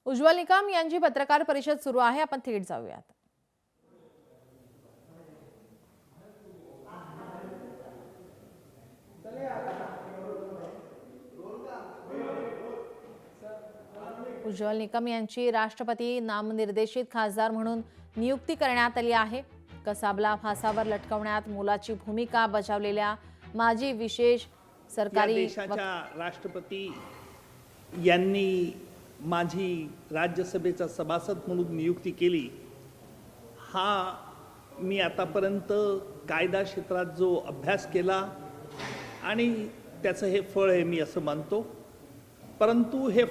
उज्ज्वल निकम यांची पत्रकार परिषद सुरू आहे। आपण थेट जाऊयात। उज्ज्वल निकम यांची राष्ट्रपती नामनिर्देशित खासदार म्हणून नियुक्ती करण्यात आली आहे। कसाबला फासावर लटकवण्यात मोलाची भूमिका बजावलेल्या माजी विशेष सरकारी देशाच्या राष्ट्रपती यांनी माझी राज्यसभेचा सभासद म्हणून नियुक्ती केली। हा मी आतापर्यंत कायदा क्षेत्रात जो अभ्यास केला आणि त्याचं हे फळ आहे मी असं मानतो। परंतु हे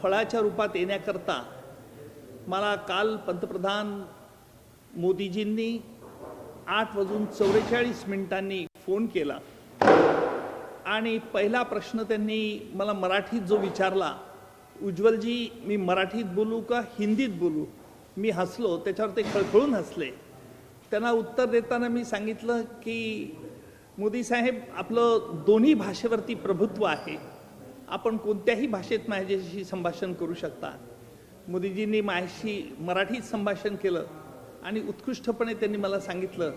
फळाच्या रूपात येण्याकरता मला काल पंतप्रधान मोदीजींनी 8:44 फोन केला आणि पहिला प्रश्न त्यांनी मला मराठीत जो विचारला, उज्ज्वलजी मी मराठीत बोलू का हिंदीत बोलू? मी हसलो, त्याच्यावर ते खळखळून हसले। त्यांना उत्तर देताना मी सांगितलं की मोदी साहेब, आपलं दोन्ही भाषेवरती प्रभुत्व आहे, आपण कोणत्याही भाषेत माझ्याशी संभाषण करू शकता। मोदीजींनी माझ्याशी मराठीत संभाषण केलं आणि उत्कृष्टपणे त्यांनी मला सांगितलं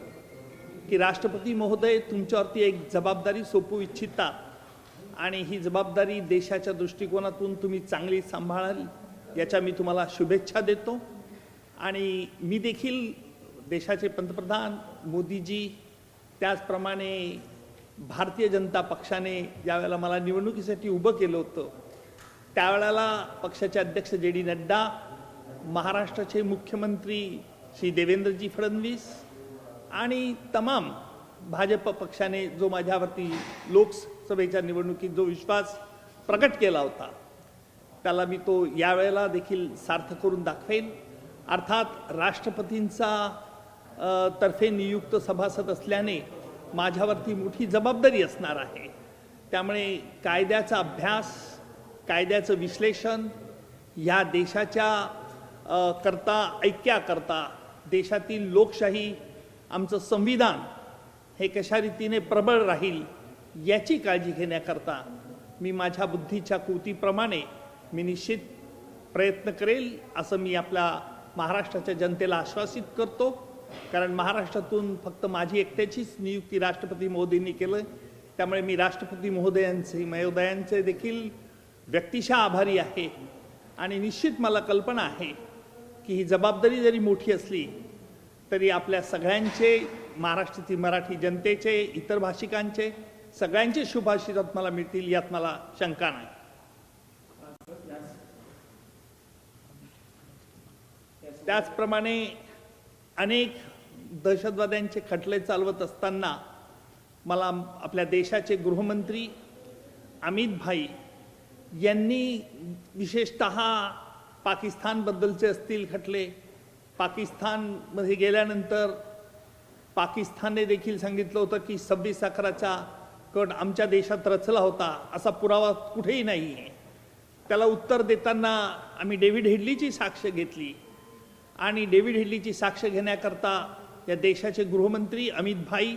की राष्ट्रपती महोदय, तुमच्यावरती एक जबाबदारी सोपवू इच्छिता आणि ही जबाबदारी देशाच्या दृष्टिकोनातून तुम्ही चांगली सांभाळाल याच्या मी तुम्हाला शुभेच्छा देतो। आणि मी देखील देशाचे पंतप्रधान मोदीजी, त्याचप्रमाणे भारतीय जनता पक्षाने ज्यावेळेला मला निवडणुकीसाठी उभं केलं होतं त्यावेळेला पक्षाचे अध्यक्ष जे.डी. नड्डा, महाराष्ट्राचे मुख्यमंत्री श्री देवेंद्रजी फडणवीस आणि तमाम भाजप पक्षाने जो माझ्यावरती लोकसभेच्या निवडणुकीत जो विश्वास प्रकट केला होता त्याला मी तो यावेळेला देखील सार्थ करून दाखवेन। अर्थात राष्ट्रपतींचा तर्फे नियुक्त सभासद असल्याने माझ्यावरती मोठी जबाबदारी असणार आहे। त्यामुळे कायद्याचा अभ्यास, कायद्याचं विश्लेषण या देशाच्या ऐक्याकरता, देशातील लोकशाही, आमचं संविधान हे कशा रीतीने प्रबळ राहील याची काळजी घेण्याकरता मी माझ्या बुद्धीच्या कृतीप्रमाणे मी निश्चित प्रयत्न करेल असं मी आपल्या महाराष्ट्राच्या जनतेला आश्वासित करतो। कारण महाराष्ट्रातून फक्त माझी एकट्याचीच नियुक्ती राष्ट्रपती मोदींनी केलं, त्यामुळे मी राष्ट्रपती महोदयांचे देखील व्यक्तिशः आभारी आहे। आणि निश्चित मला कल्पना आहे की ही जबाबदारी जरी मोठी असली तरी आपल्या सगळ्यांचे, महाराष्ट्रातील मराठी जनतेचे, इतर भाषिकांचे सगळ्यांचे शुभाशीर्वाद मला मिळतील यात मला शंका नाही। त्याचप्रमाणे अनेक दहशतवाद्यांचे खटले चालवत असताना मला आपल्या देशाचे गृहमंत्री अमित भाई यांनी विशेषतः पाकिस्तानबद्दलचे असतील खटले, पाकिस्तानमध्ये गेल्यानंतर पाकिस्तानने देखील सांगितलं होतं की 26 अकराचा कट आमच्या देशात रचला होता, असा पुरावा कुठेही नाही आहे। त्याला उत्तर देताना आम्ही डेव्हिड हेडलीची साक्ष घेतली आणि डेव्हिड हेडलीची साक्ष घेण्याकरता या देशाचे गृहमंत्री अमित भाई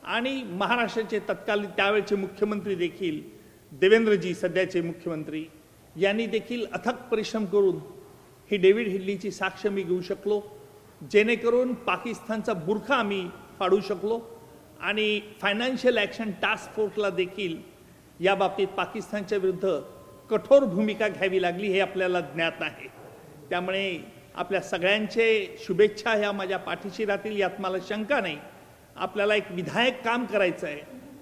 आणि महाराष्ट्राचे तत्कालीन त्यावेळचे मुख्यमंत्री देखील देवेंद्रजी, सध्याचे मुख्यमंत्री, यांनी देखील अथक परिश्रम करून ही डेव्हिड हेडलीची साक्ष मी घेऊ शकलो, जेणेकरून पाकिस्तानचा बुरखा आम्ही फाडू शकलो आणि फायनान्शियल ॲक्शन टास्क फोर्सला देखील या बाबतीत पाकिस्तानच्या विरुद्ध कठोर भूमिका घ्यावी लागली हे आपल्याला ज्ञात आहे। त्यामुळे आपल्या सगळ्यांचे शुभेच्छा ह्या माझ्या पाठीशी राहतील यात मला शंका नाही। आपल्याला एक विधायक काम करायचं आहे।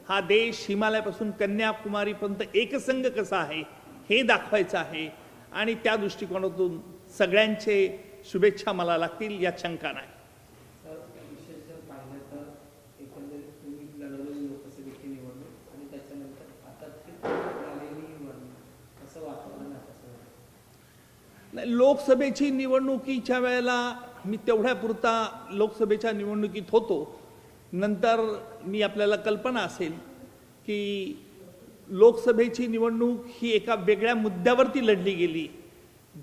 हा देश हिमालयापासून कन्याकुमारीपर्यंत एकसंघ कसा आहे हे दाखवायचं आहे आणि त्या दृष्टिकोनातून सगळ्यांचे शुभेच्छा मला लागतील यात शंका नाही। लोकसभेची निवडणुकीच्या वेळेला मी तेवढ्यापुरता लोकसभेच्या निवडणुकीत होतो। नंतर मी आपल्याला कल्पना असेल की लोकसभेची निवडणूक ही एका वेगळ्या मुद्द्यावरती लढली गेली,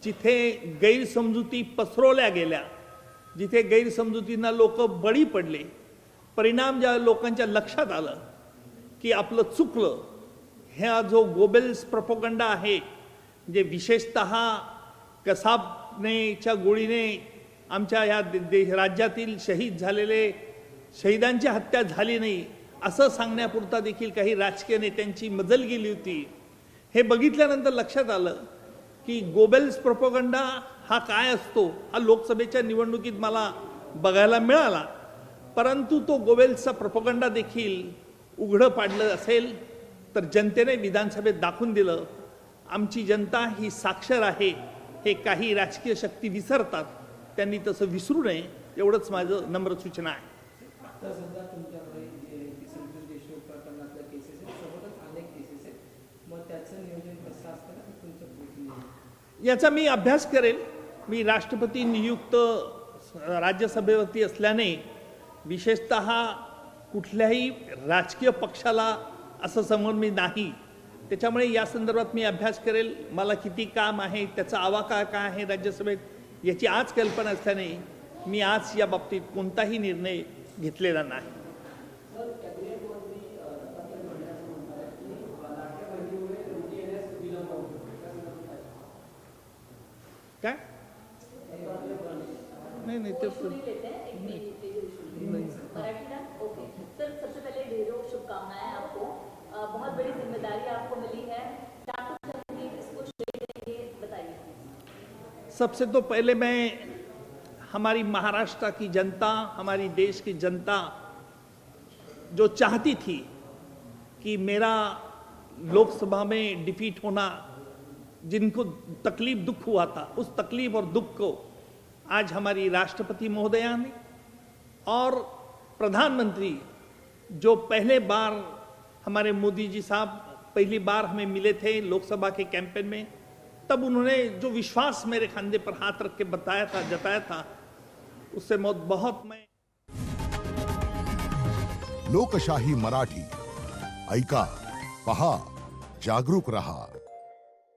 जिथे गैरसमजुती पसरवल्या गेल्या, जिथे गैरसमजुतींना लोक बळी पडले। परिणाम ज्या लोकांच्या लक्षात आलं की आपलं चुकलं, हा जो गोबेल्स प्रोपगंडा आहे, जे विशेषतः कसाबनेच्या गोळीने आमच्या या राज्यातील शहीद झालेले शहीदांची हत्या झाली नाही असं सांगण्यापुरता देखील काही राजकीय नेत्यांची मजल गेली होती. हे बघितल्यानंतर लक्षात आलं की गोबेल्स प्रोपगंडा हा काय असतो हा लोकसभेच्या निवडणुकीत मला बघायला मिळाला. परंतु तो गोबेल्सचा प्रोपगंडा देखील उघडं पाडलं असेल तर जनतेने विधानसभेत दाखवून दिलं. आमची जनता ही साक्षर आहे हे काही राजकीय शक्ती विसरतात, त्यांनी तसं विसरू नये एवढंच माझं नम्र सूचना आहे. आता सध्या तुमच्याकडे जे संतोष देशमुख प्रकरणातल्या केसेस आहेत, सोबतच अनेक केसेस आहेत, मग त्याचं नियोजन कसं असतं का तुमच्या पुढे? याचा मी अभ्यास करेल. मी राष्ट्रपती नियुक्त राज्यसभेवरती असल्याने विशेषतः कुठल्याही राजकीय पक्षाला असं समोर मी नाही, त्याच्यामुळे या संदर्भात मी अभ्यास करेल. मला किती काम आहे, त्याचा आवाका काय आहे राज्यसभेत याची आज कल्पना असल्याने मी आज या बाबतीत कोणताही निर्णय घेतलेला नाही. काय नाही ते ओके सर, सबसे पहले ढेरों शुभकामनाएं आपको। बहुत बड़ी जिम्मेदारी आपको मिली है, क्या कुछ चाहेंगे, किसको श्रेय देंगे, बताइए। सबसे तो पहले मैं हमारी महाराष्ट्र की जनता, हमारी देश की जनता जो चाहती थी कि मेरा लोकसभा में डिफीट होना, जिनको तकलीफ दुख हुआ था, उस तकलीफ और दुख को आज हमारी राष्ट्रपति महोदया ने और प्रधानमंत्री जो पहले बार हमारे मोदी जी साहब पहली बार हमें मिले थे लोकसभा के कैंपेन में, तब उन्होंने जो विश्वास मेरे खांदे पर हाथ रख के बताया था, जताया था, उससे बहुत मैं लोकशाही मराठी ऐका, पहा, जागरूक रहा.